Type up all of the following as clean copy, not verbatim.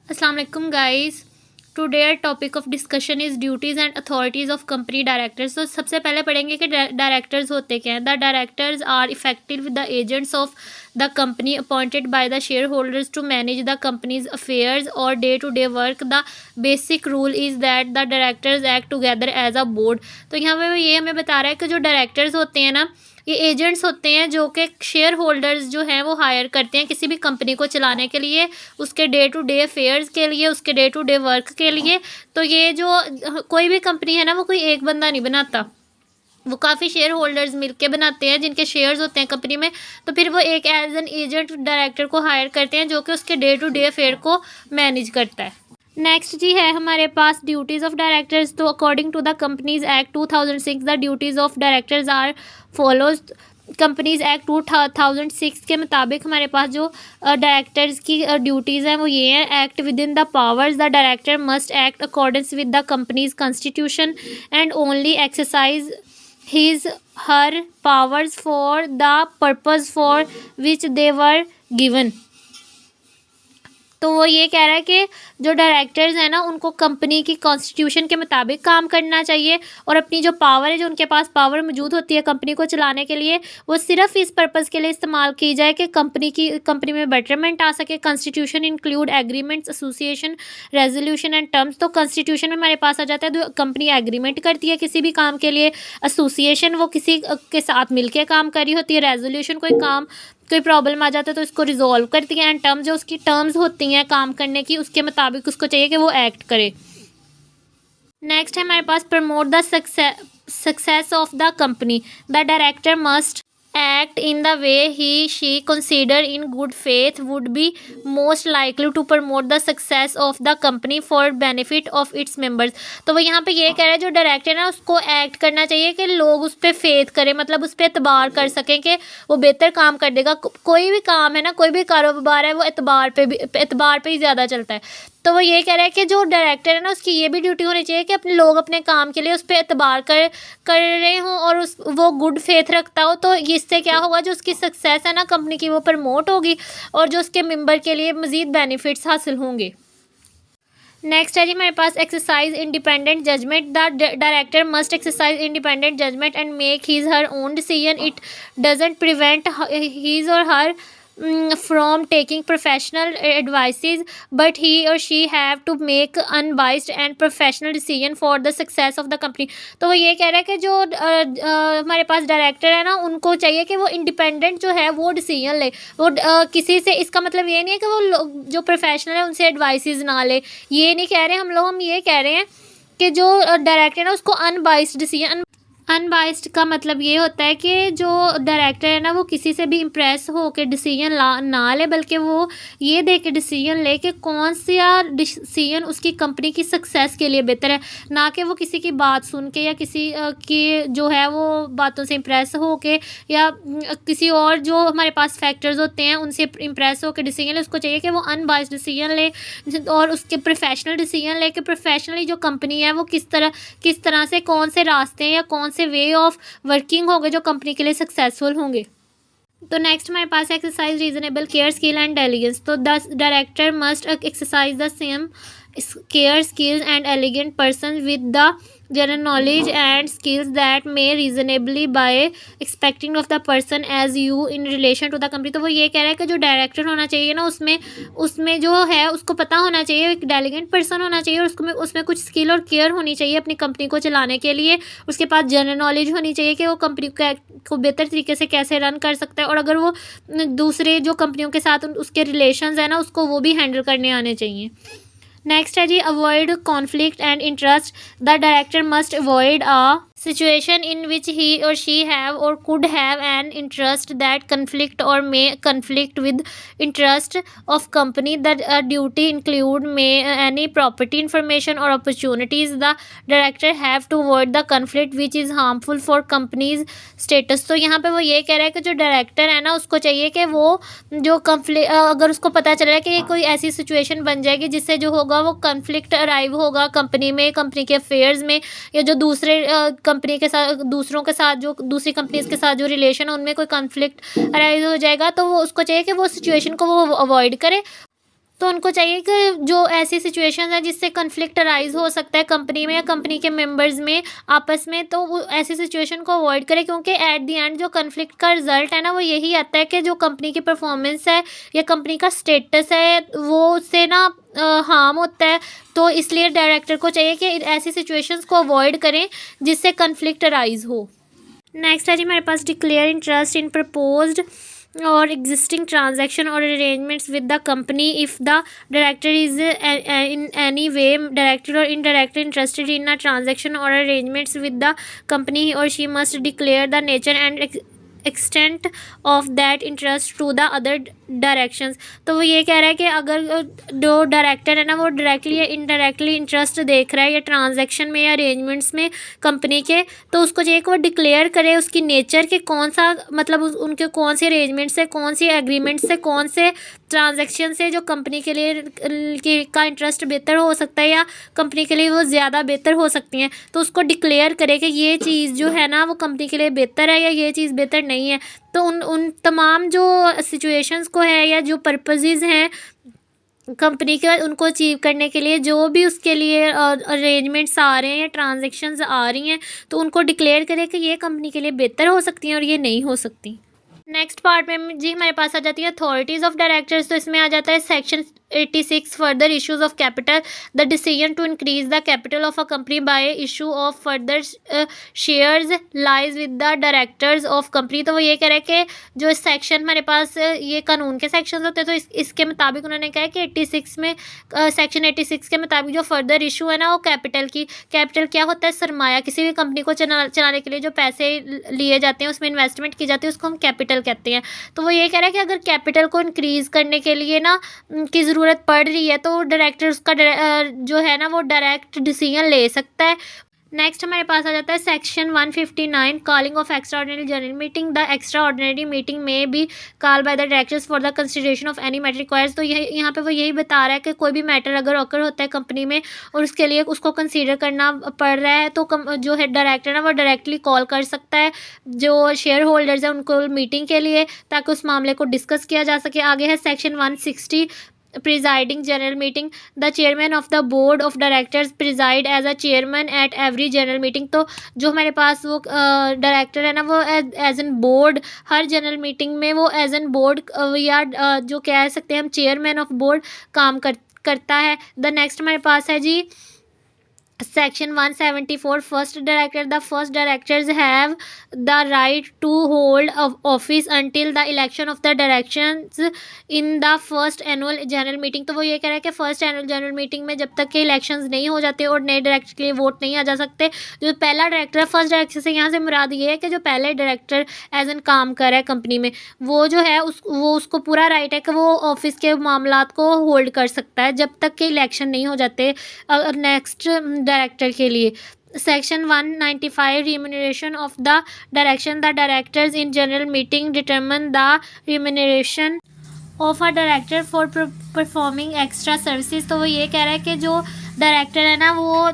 अस्सलाम वालेकुम guys. Today our topic of discussion is duties and authorities of company directors. तो सबसे पहले पढ़ेंगे कि डायरेक्टर्स होते क्या हैं। The directors are effective the agents of the company appointed by the share holders to manage the company's affairs और day to day work. The basic rule is that the directors act together as a board. तो यहाँ पे ये हमें बता रहा है कि जो डायरेक्टर्स होते हैं ना, ये एजेंट्स होते हैं जो कि शेयर होल्डर्स जो हैं वो हायर करते हैं किसी भी कंपनी को चलाने के लिए, उसके डे टू डे अफेयर्स के लिए, उसके डे टू डे वर्क के लिए। तो ये जो कोई भी कंपनी है ना, वो कोई एक बंदा नहीं बनाता, वो काफ़ी शेयर होल्डर्स मिलके बनाते हैं जिनके शेयर्स होते हैं कंपनी में। तो फिर वो एक एज एन एजेंट डायरेक्टर को हायर करते हैं जो कि उसके डे टू डे अफेयर को मैनेज करता है। नेक्स्ट जी है हमारे पास ड्यूटीज़ ऑफ डायरेक्टर्स। तो according to the companies act 2006 the duties of directors are follows. Companies act 2006 के मुताबिक हमारे पास जो डायरेक्टर्स की ड्यूटीज़ हैं वो ये हैं। Act with in the powers the director must act accordance with the companies constitution and only exercise his her powers for the purpose for which they were given। तो वो ये कह रहा है कि जो डायरेक्टर्स हैं ना, उनको कंपनी की कॉन्स्टिट्यूशन के मुताबिक काम करना चाहिए और अपनी जो पावर है, जो उनके पास पावर मौजूद होती है कंपनी को चलाने के लिए, वो सिर्फ इस पर्पज़ के लिए इस्तेमाल की जाए कि कंपनी में बेटरमेंट आ सके। Constitution include agreements, association, resolution and terms. तो कॉन्स्टिट्यूशन में हमारे पास आ जाता है जो कंपनी एग्रीमेंट करती है किसी भी काम के लिए, एसोसिएशन वो किसी के साथ मिलकर काम कर रही होती है, रेजोल्यूशन कोई प्रॉब्लम आ जाता है तो इसको रिजॉल्व करती है, एंड टर्म्स जो उसकी टर्म्स होती हैं काम करने की, उसके मुताबिक उसको चाहिए कि वो एक्ट करे। नेक्स्ट है हमारे पास promote the success of the company. The director must act in the way he she consider in good faith would be most likely to promote the success of the company for benefit of its members। तो वो यहाँ पे ये कह रहा है जो director है ना, उसको एक्ट करना चाहिए कि लोग उस पर फेथ करें, मतलब उस पर एतबार कर सकें कि वो बेहतर काम कर देगा। कोई भी काम है ना, कोई भी कारोबार है, वो एतबार पे ही ज़्यादा चलता है। तो वो ये कह रहा है कि जो डायरेक्टर है ना, उसकी ये भी ड्यूटी होनी चाहिए कि अपने लोग अपने काम के लिए उस पर एतबार कर रहे हों और वो गुड फेथ रखता हो। तो इससे क्या होगा, जो उसकी सक्सेस है ना कंपनी की, वो प्रमोट होगी और जो उसके मेंबर के लिए मज़ीद बेनिफिट्स हासिल होंगे। नेक्स्ट है जी हमारे पास exercise independent judgement. The director must exercise independent judgement and make his her own decision. It doesn't prevent his or her from taking professional advices, but he or she have to make unbiased and professional decision for the success of the company। तो वो ये कह रहा है कि जो हमारे पास director है ना, उनको चाहिए कि वो इंडिपेंडेंट जो है वो डिसीजन ले। वो किसी से, इसका मतलब ये नहीं है कि वो जो प्रोफेशनल है उनसे एडवाइसेस ना ले, ये नहीं कह रहे हम ये कह रहे हैं कि जो डायरेक्टर है ना, उसको अनबाइस्ड डिसीजन। अनबाइस्ड का मतलब ये होता है कि जो डायरेक्टर है ना, वो किसी से भी इम्प्रेस हो के डिसीजन ना ले, बल्कि वो ये दे के डिसीजन ले कि कौन सा डिसीजन उसकी कंपनी की सक्सेस के लिए बेहतर है, ना कि वो किसी की बात सुन के या किसी की जो है वो बातों से इम्प्रेस हो के या किसी और जो हमारे पास फैक्टर्स होते हैं उनसे इम्प्रेस हो के डिसीजन ले। उसको चाहिए कि वो अनबाइस्ड डिसीजन ले और उसके प्रोफेशनल डिसीजन ले कि प्रोफेशनली जो कंपनी है वो किस तरह से, कौन से रास्ते या कौन से वे ऑफ वर्किंग होंगे जो कंपनी के लिए सक्सेसफुल होंगे। तो नेक्स्ट हमारे पास exercise reasonable care skill and diligence. तो the director must exercise the same care skills and diligent person with the general knowledge and skills that may reasonably by expecting of the person as you in relation to the company. तो वो ये कह रहा है कि जो director होना चाहिए ना, उसमें जो है उसको पता होना चाहिए, एक डेलीगेंट पर्सन होना चाहिए और उसमें कुछ स्किल और केयर होनी चाहिए अपनी कंपनी को चलाने के लिए। उसके पास जनरल नॉलेज होनी चाहिए कि वो कंपनी को बेहतर तरीके से कैसे रन कर सकता है, और अगर वो दूसरे जो कंपनियों के साथ उसके रिलेशंस है ना, उसको वो भी हैंडल करने आने चाहिए। नेक्स्ट है जी avoid conflict and interest. The director must avoid a situation in which he or she have or could have an interest that conflict or may conflict with interest of company. The duty include may any property information or opportunities the director have to avoid the conflict which is harmful for company's status। तो यहाँ पे वो ये कह रहा है कि जो डायरेक्टर है ना, उसको चाहिए कि वो जो conflict अगर उसको पता चल रहा है कि कोई ऐसी सिचुएशन बन जाएगी जिससे जो होगा वो conflict अराइव होगा कंपनी में, कंपनी के अफेयर्स में, या जो दूसरे कंपनी के साथ, दूसरों के साथ, जो दूसरी कंपनीज के साथ जो रिलेशन है उनमें कोई कॉन्फ्लिक्ट अराइज हो जाएगा, तो वो उसको चाहिए कि वो सिचुएशन को वो अवॉइड करे तो उनको चाहिए कि जो ऐसी सिचुएशन है जिससे कन्फ्लिक्ट अराइज हो सकता है कंपनी में या कंपनी के मेंबर्स में आपस में, तो वो ऐसी सिचुएशन को अवॉइड करें, क्योंकि एट द एंड जो कन्फ्लिक्ट का रिजल्ट है ना वो यही आता है कि जो कंपनी की परफॉर्मेंस है या कंपनी का स्टेटस है वो उससे ना हार्म होता है। तो इसलिए डायरेक्टर को चाहिए कि ऐसी सिचुएशंस को अवॉइड करें जिससे कन्फ्लिक्ट अराइज हो। नेक्स्ट है जी हमारे पास declare interest in proposed or existing transaction or arrangements with the company if the director is in any way director or indirectly interested in a transaction or arrangements with the company or she must declare the nature and extent of that interest to the other directions. तो वो ये कह रहा है कि अगर जो director है ना वो डायरेक्टली या इनडायरेक्टली इंटरेस्ट देख रहा है या ट्रांजैक्शन में या अरेंजमेंट्स में कंपनी के, तो उसको चाहिए कि वो डिक्लेयर करे उसकी नेचर के कौन सा मतलब उनके कौन से अरेंजमेंट से, कौन सी एग्रीमेंट से, कौन से ट्रांजैक्शन से जो कंपनी के लिए का इंटरेस्ट बेहतर हो सकता है या कंपनी के लिए वो ज़्यादा बेहतर हो सकती हैं। तो उसको डिक्लेयर करे कि ये चीज़ जो है ना वो कंपनी के लिए बेहतर है या ये चीज़ बेहतर नहीं है। तो उन तमाम जो सिचुएशंस को है या जो पर्पसेस हैं कंपनी के उनको अचीव करने के लिए जो भी उसके लिए अरेंजमेंट्स आ रहे हैं या ट्रांजैक्शंस आ रही हैं, तो उनको डिक्लेयर करें कि ये कंपनी के लिए बेहतर हो सकती हैं और ये नहीं हो सकती। नेक्स्ट पार्ट में जी हमारे पास आ जाती है अथॉरिटीज़ ऑफ डायरेक्टर्स। तो इसमें आ जाता है section 86 further issues of capital. The decision to increase the capital of a company by issue of further shares lies with the directors of company. तो वो ये कह रहा है कि जो सेक्शन हमारे पास ये कानून के सेक्शन होते हैं, तो इसके मुताबिक उन्होंने कहा है कि 86 में सेक्शन 86 के मुताबिक जो फर्दर इशू है ना वो कैपिटल क्या होता है, सरमाया। किसी भी कंपनी को चलाने के लिए जो पैसे लिए जाते हैं उसमें इन्वेस्टमेंट की जाती है उसको हम कैपिटल कहते हैं। तो वो ये कह रहा है कि अगर कैपिटल को इंक्रीज करने के लिए ना की ज़रूरत पड़ रही है तो डायरेक्टर उसका जो है ना वो डायरेक्ट डिसीजन ले सकता है। नेक्स्ट हमारे पास आ जाता है section 159 calling of extra ordinary general meeting. The extra ordinary meeting may be call by the directors for the consideration of any matter requires. तो यहाँ पे वो यही बता रहा है कि कोई भी मैटर अगर ऑकर होता है कंपनी में और उसके लिए उसको कंसीडर करना पड़ रहा है तो जो है डायरेक्टर ना वो डायरेक्टली कॉल कर सकता है जो शेयर होल्डर्स हैं उनको मीटिंग के लिए, ताकि उस मामले को डिस्कस किया जा सके। आगे है section 160 presiding general meeting. The chairman of the board of directors preside as a chairman at every general meeting. तो जो हमारे पास वो डायरेक्टर है ना वो एज एन बोर्ड हर जनरल मीटिंग में वो एज एन बोर्ड या जो कह सकते हैं हम चेयरमैन ऑफ बोर्ड काम करता है। द नेक्स्ट हमारे पास है जी section 174 first director. The first directors have the right to hold office until the election of the directors in the first annual general meeting. तो वो ये कह रहा है कि फर्स्ट एनुअल जनरल मीटिंग में जब तक के इलेक्शंस नहीं हो जाते और नए डायरेक्टर के लिए वोट नहीं आ जा सकते, जो पहला डायरेक्टर है फर्स्ट डायरेक्टर से यहाँ से मुराद ये है कि जो पहले डायरेक्टर एज एन काम कर रहा है कंपनी में वो जो है उसको पूरा राइट है कि वो ऑफिस के मामलात को होल्ड कर सकता है जब तक के इलेक्शन नहीं हो जाते नेक्स्ट डायरेक्टर के लिए। Section 195 remuneration of the direction. The directors in general meeting determine the remuneration of a director for performing extra services. तो वो ये कह रहा है कि जो डायरेक्टर है ना वो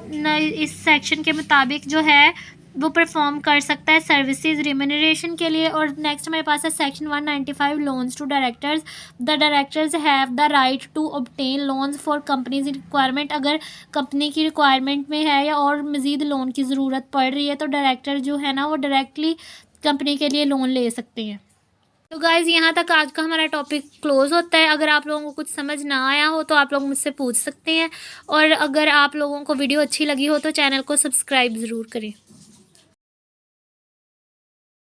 इस सेक्शन के मुताबिक जो है वो परफॉर्म कर सकता है सर्विसेज रिम्यूनरेशन के लिए। और नेक्स्ट हमारे पास है section 195 loans to directors. The directors have the right to obtain loans for companies requirement. अगर कंपनी की रिक्वायरमेंट में है या और मज़ीद लोन की ज़रूरत पड़ रही है तो डायरेक्टर जो है ना वो डायरेक्टली कंपनी के लिए लोन ले सकते हैं। तो गाइज़ यहाँ तक आज का हमारा टॉपिक क्लोज़ होता है। अगर आप लोगों को कुछ समझ ना आया हो तो आप लोग मुझसे पूछ सकते हैं, और अगर आप लोगों को वीडियो अच्छी लगी हो तो चैनल को सब्सक्राइब ज़रूर करें।